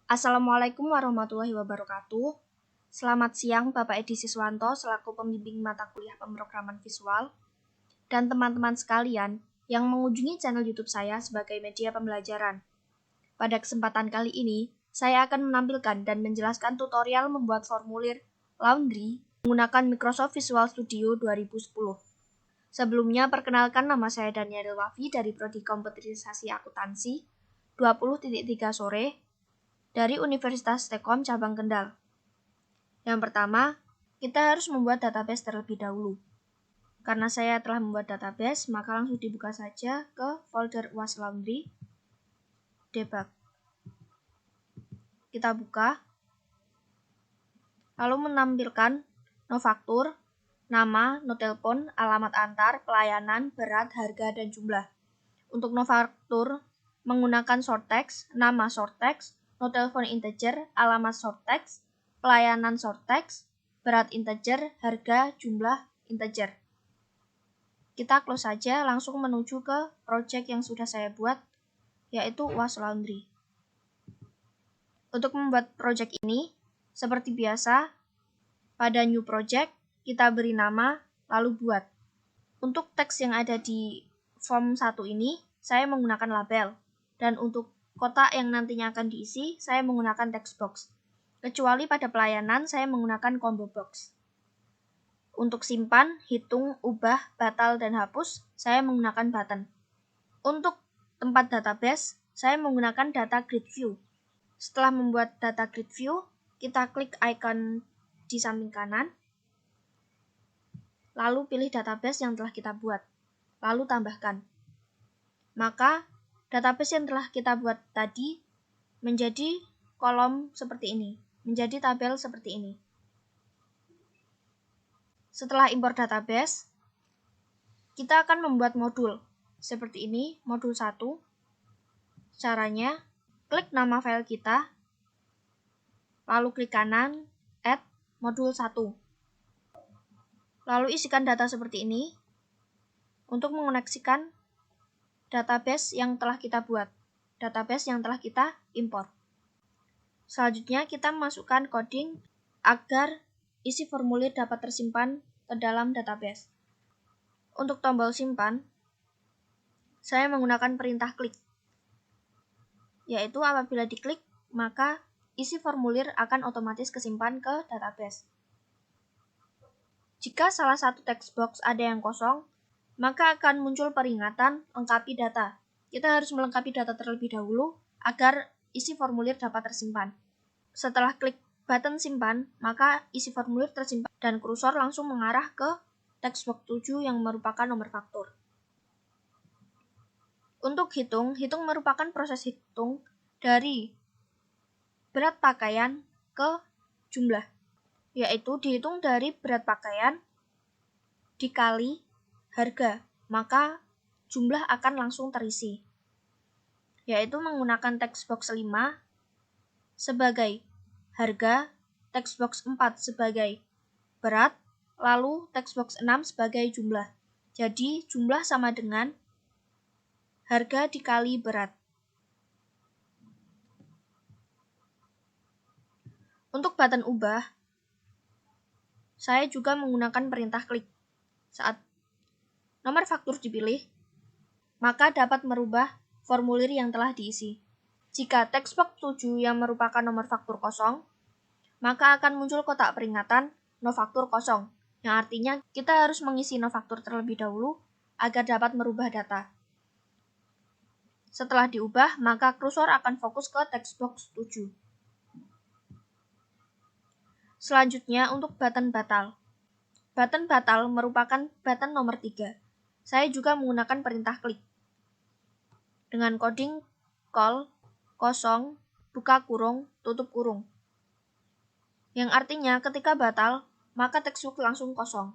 Assalamualaikum warahmatullahi wabarakatuh. Selamat siang Bapak Edi Siswanto selaku pembimbing mata kuliah pemrograman visual dan teman-teman sekalian yang mengunjungi channel YouTube saya sebagai media pembelajaran. Pada kesempatan kali ini, saya akan menampilkan dan menjelaskan tutorial membuat formulir laundry menggunakan Microsoft Visual Studio 2010. Sebelumnya, perkenalkan nama saya Daniel Wafi dari Prodi Komputerisasi Akuntansi 20.3 sore dari Universitas Tekom Cabang Kendal. Yang pertama, kita harus membuat database terlebih dahulu. Karena saya telah membuat database, maka langsung dibuka saja ke folder UAS Laundry, debug. Kita buka, lalu menampilkan nofaktur, nama, notelepon, alamat antar, pelayanan, berat, harga, dan jumlah. Untuk nofaktur, menggunakan short text, nama short text, notelepon integer, alamat short text, pelayanan short text, berat integer, harga, jumlah integer. Kita close saja, langsung menuju ke project yang sudah saya buat, yaitu UAS Laundry. Untuk membuat project ini, seperti biasa, pada new project, kita beri nama, lalu buat. Untuk teks yang ada di form 1 ini, saya menggunakan label. Dan untuk kotak yang nantinya akan diisi, saya menggunakan text box. Kecuali pada pelayanan, saya menggunakan combo box. Untuk simpan, hitung, ubah, batal, dan hapus, saya menggunakan button. Untuk tempat database, saya menggunakan data grid view. Setelah membuat data grid view, kita klik icon di samping kanan, lalu pilih database yang telah kita buat, lalu tambahkan. Maka, database yang telah kita buat tadi menjadi kolom seperti ini, menjadi tabel seperti ini. Setelah impor database, kita akan membuat modul seperti ini, modul 1. Caranya, klik nama file kita, lalu klik kanan, add modul 1. Lalu isikan data seperti ini untuk mengoneksikan database yang telah kita buat, database yang telah kita impor. Selanjutnya kita masukkan coding agar isi formulir dapat tersimpan ke dalam database. Untuk tombol simpan, saya menggunakan perintah klik, yaitu apabila diklik, maka isi formulir akan otomatis kesimpan ke database. Jika salah satu text box ada yang kosong, maka akan muncul peringatan lengkapi data. Kita harus melengkapi data terlebih dahulu agar isi formulir dapat tersimpan. Setelah klik button simpan, maka isi formulir tersimpan dan kursor langsung mengarah ke text box 7 yang merupakan nomor faktur. Untuk hitung merupakan proses hitung dari berat pakaian ke jumlah, yaitu dihitung dari berat pakaian dikali harga, maka jumlah akan langsung terisi, yaitu menggunakan text box 5 sebagai harga, text box 4 sebagai berat, lalu text box 6 sebagai jumlah. Jadi jumlah sama dengan harga dikali berat. Untuk button ubah, saya juga menggunakan perintah klik. Saat nomor faktur dipilih, maka dapat merubah formulir yang telah diisi. Jika text box 7 yang merupakan nomor faktur kosong, maka akan muncul kotak peringatan nofaktur kosong, yang artinya kita harus mengisi nofaktur terlebih dahulu agar dapat merubah data. Setelah diubah, maka kursor akan fokus ke text box 7. Selanjutnya untuk button batal. Button batal merupakan button nomor 3. Saya juga menggunakan perintah klik. Dengan coding call, kosong, buka kurung, tutup kurung. Yang artinya ketika batal, maka text box langsung kosong.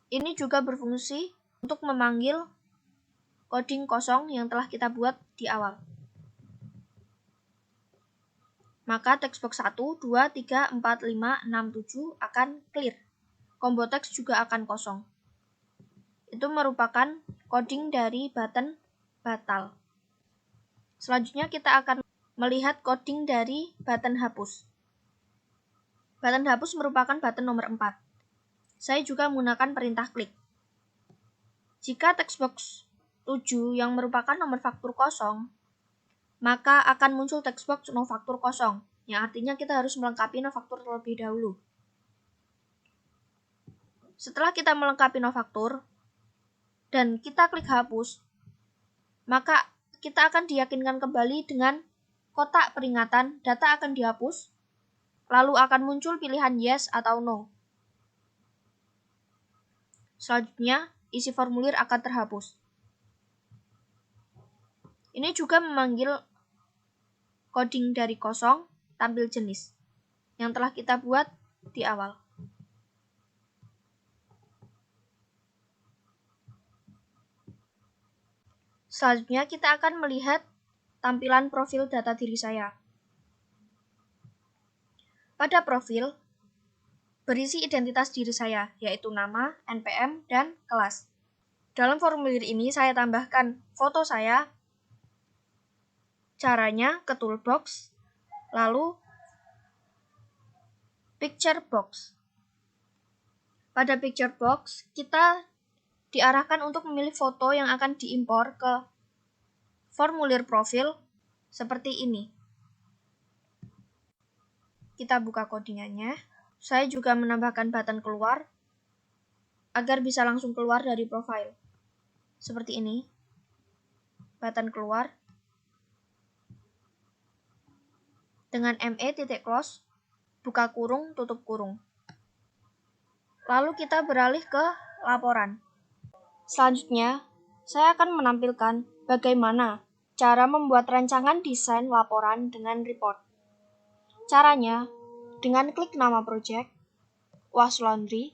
Ini juga berfungsi untuk memanggil coding kosong yang telah kita buat di awal. Maka text box 1, 2, 3, 4, 5, 6, 7 akan clear. Combo text juga akan kosong. Itu merupakan coding dari button batal. Selanjutnya kita akan melihat coding dari button hapus. Button hapus merupakan button nomor 4. Saya juga menggunakan perintah klik. Jika textbox 7 yang merupakan nomor faktur kosong, maka akan muncul textbox no faktur kosong, yang artinya kita harus melengkapi no faktur terlebih dahulu. Setelah kita melengkapi no faktur, dan kita klik hapus, maka kita akan diyakinkan kembali dengan kotak peringatan data akan dihapus, lalu akan muncul pilihan yes atau no. Selanjutnya, isi formulir akan terhapus. Ini juga memanggil coding dari kosong tampil jenis yang telah kita buat di awal. Selanjutnya kita akan melihat tampilan profil data diri saya. Pada profil, berisi identitas diri saya, yaitu nama, NPM, dan kelas. Dalam formulir ini saya tambahkan foto saya, caranya ke toolbox, lalu picture box. Pada picture box, kita diarahkan untuk memilih foto yang akan diimpor ke formulir profil seperti ini. Kita buka codingannya. Saya juga menambahkan button keluar agar bisa langsung keluar dari profil. Seperti ini. Button keluar dengan me.close, buka kurung, tutup kurung. Lalu kita beralih ke laporan. Selanjutnya, saya akan menampilkan bagaimana cara membuat rancangan desain laporan dengan report. Caranya, dengan klik nama project, Was Laundry,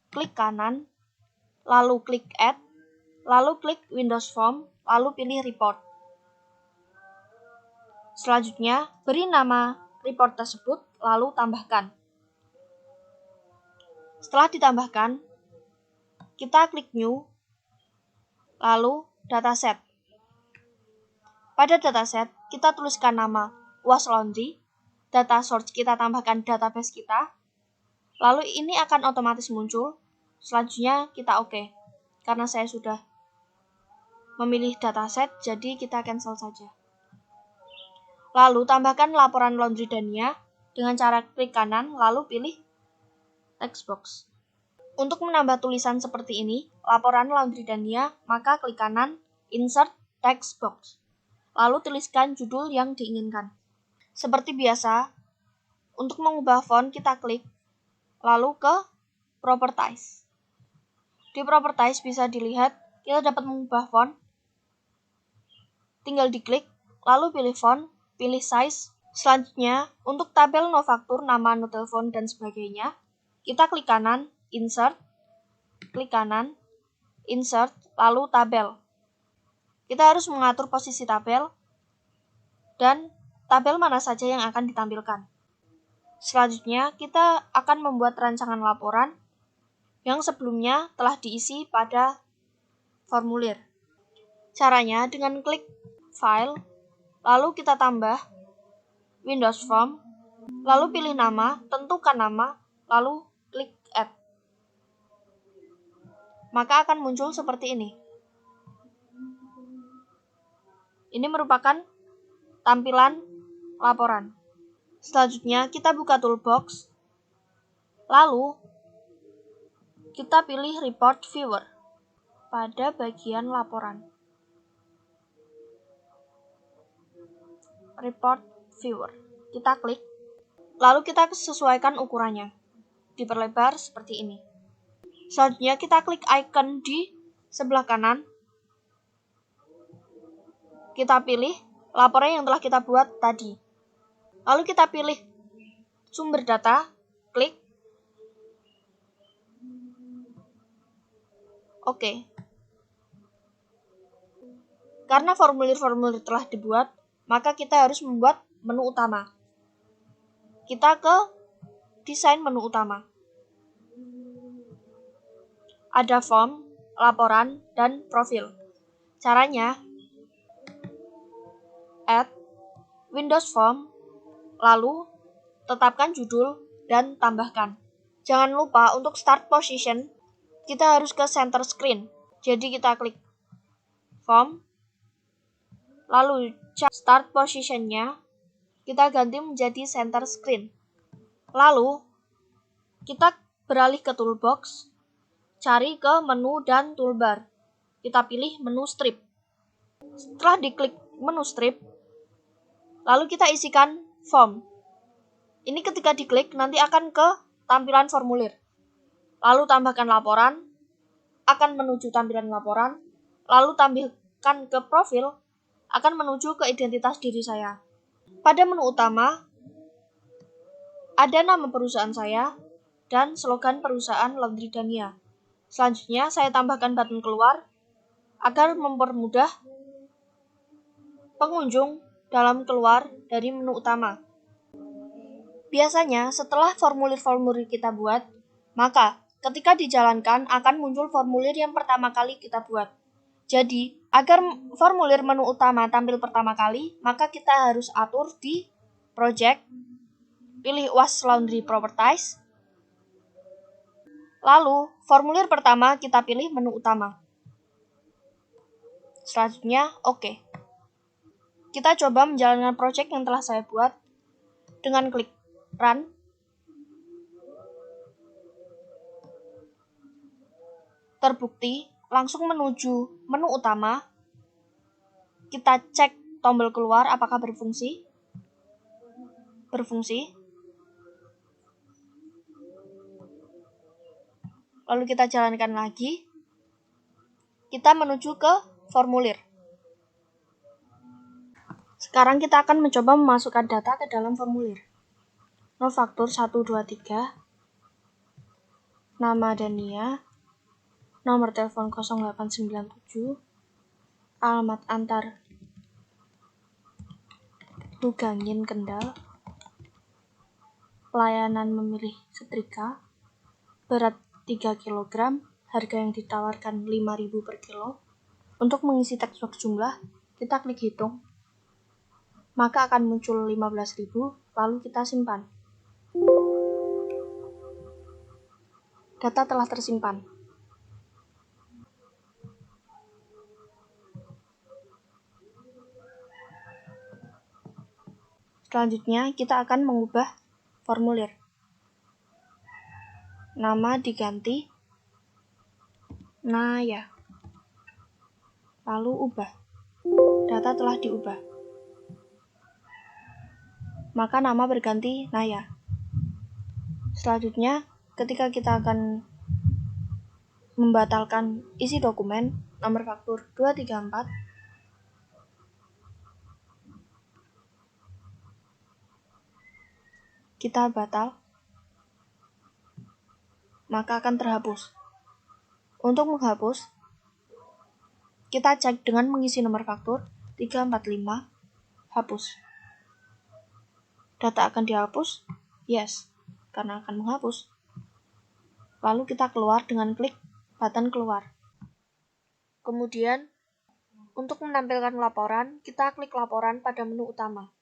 klik kanan, lalu klik Add, lalu klik Windows Form, lalu pilih Report. Selanjutnya, beri nama report tersebut, lalu tambahkan. Setelah ditambahkan, kita klik New, lalu Dataset. Pada dataset, kita tuliskan nama Was Laundry, data source kita tambahkan database kita, lalu ini akan otomatis muncul. Selanjutnya kita OK, karena saya sudah memilih dataset, jadi kita cancel saja. Lalu tambahkan laporan Laundry Dania dengan cara klik kanan, lalu pilih text box. Untuk menambah tulisan seperti ini, laporan Laundry Dania, maka klik kanan, insert text box. Lalu tuliskan judul yang diinginkan. Seperti biasa, untuk mengubah font kita klik, lalu ke Properties. Di Properties bisa dilihat, kita dapat mengubah font. Tinggal diklik, lalu pilih font, pilih size. Selanjutnya, untuk tabel no faktur, nama, no telepon, dan sebagainya, kita klik kanan, insert, klik kanan, insert, lalu tabel. Kita harus mengatur posisi tabel dan tabel mana saja yang akan ditampilkan. Selanjutnya, kita akan membuat rancangan laporan yang sebelumnya telah diisi pada formulir. Caranya dengan klik File, lalu kita tambah Windows Form, lalu pilih nama, tentukan nama, lalu klik Add. Maka akan muncul seperti ini. Ini merupakan tampilan laporan. Selanjutnya, kita buka toolbox, lalu kita pilih Report Viewer pada bagian laporan. Report Viewer. Kita klik, lalu kita sesuaikan ukurannya. Diperlebar seperti ini. Selanjutnya, kita klik icon di sebelah kanan. Kita pilih laporan yang telah kita buat tadi. Lalu kita pilih sumber data, klik OK. Karena formulir-formulir telah dibuat, maka kita harus membuat menu utama. Kita ke desain menu utama. Ada form, laporan, dan profil. Caranya, Add, Windows Form, lalu tetapkan judul dan tambahkan. Jangan lupa untuk start position, kita harus ke center screen. Jadi kita klik Form, lalu start positionnya kita ganti menjadi center screen. Lalu kita beralih ke toolbox, cari ke menu dan toolbar. Kita pilih menu strip. Setelah diklik menu strip, lalu kita isikan form. Ini ketika diklik nanti akan ke tampilan formulir. Lalu tambahkan laporan, akan menuju tampilan laporan. Lalu tambahkan ke profil, akan menuju ke identitas diri saya. Pada menu utama, ada nama perusahaan saya dan slogan perusahaan Laundry Dania. Selanjutnya, saya tambahkan button keluar agar mempermudah pengunjung dalam keluar dari menu utama. Biasanya, setelah formulir-formulir kita buat, maka ketika dijalankan akan muncul formulir yang pertama kali kita buat. Jadi, agar formulir menu utama tampil pertama kali, maka kita harus atur di Project, pilih UAS Laundry Properties, lalu formulir pertama kita pilih menu utama. Selanjutnya, OK. Kita coba menjalankan project yang telah saya buat dengan klik Run. Terbukti, langsung menuju menu utama. Kita cek tombol keluar apakah berfungsi. Lalu kita jalankan lagi. Kita menuju ke formulir. Sekarang kita akan mencoba memasukkan data ke dalam formulir. Nofaktur 123, nama Dania, nomor telepon 0897, alamat antar Hugangin Kendal, pelayanan memilih setrika, berat 3 kg, harga yang ditawarkan 5.000 per kilo. Untuk mengisi teks box jumlah, kita klik hitung. Maka akan muncul 15.000, lalu kita simpan. Data telah tersimpan. Selanjutnya, kita akan mengubah formulir. Nama diganti Naya. Lalu ubah. Data telah diubah. Maka nama berganti Naya. Selanjutnya, ketika kita akan membatalkan isi dokumen nomor faktur 234, kita batal, maka akan terhapus. Untuk menghapus, kita cek dengan mengisi nomor faktur 345, hapus. Data akan dihapus? Yes, karena akan menghapus. Lalu kita keluar dengan klik button keluar. Kemudian, untuk menampilkan laporan, kita klik laporan pada menu utama.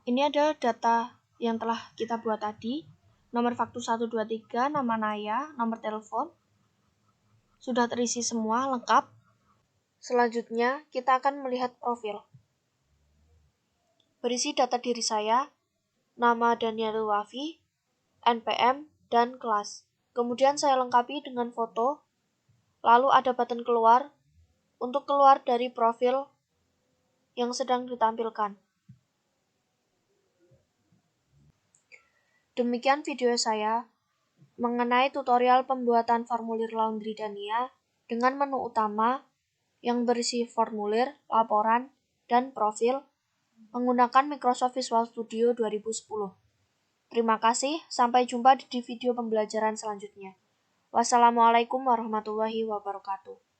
Ini ada data yang telah kita buat tadi. Nomor faktur 123, nama Naya, nomor telepon. Sudah terisi semua, lengkap. Selanjutnya, kita akan melihat profil. Berisi data diri saya, nama Daniel Wafi, NPM, dan kelas. Kemudian saya lengkapi dengan foto, lalu ada button keluar untuk keluar dari profil yang sedang ditampilkan. Demikian video saya mengenai tutorial pembuatan formulir Laundry Dania dengan menu utama yang berisi formulir, laporan, dan profil menggunakan Microsoft Visual Studio 2010. Terima kasih, sampai jumpa di video pembelajaran selanjutnya. Wassalamualaikum warahmatullahi wabarakatuh.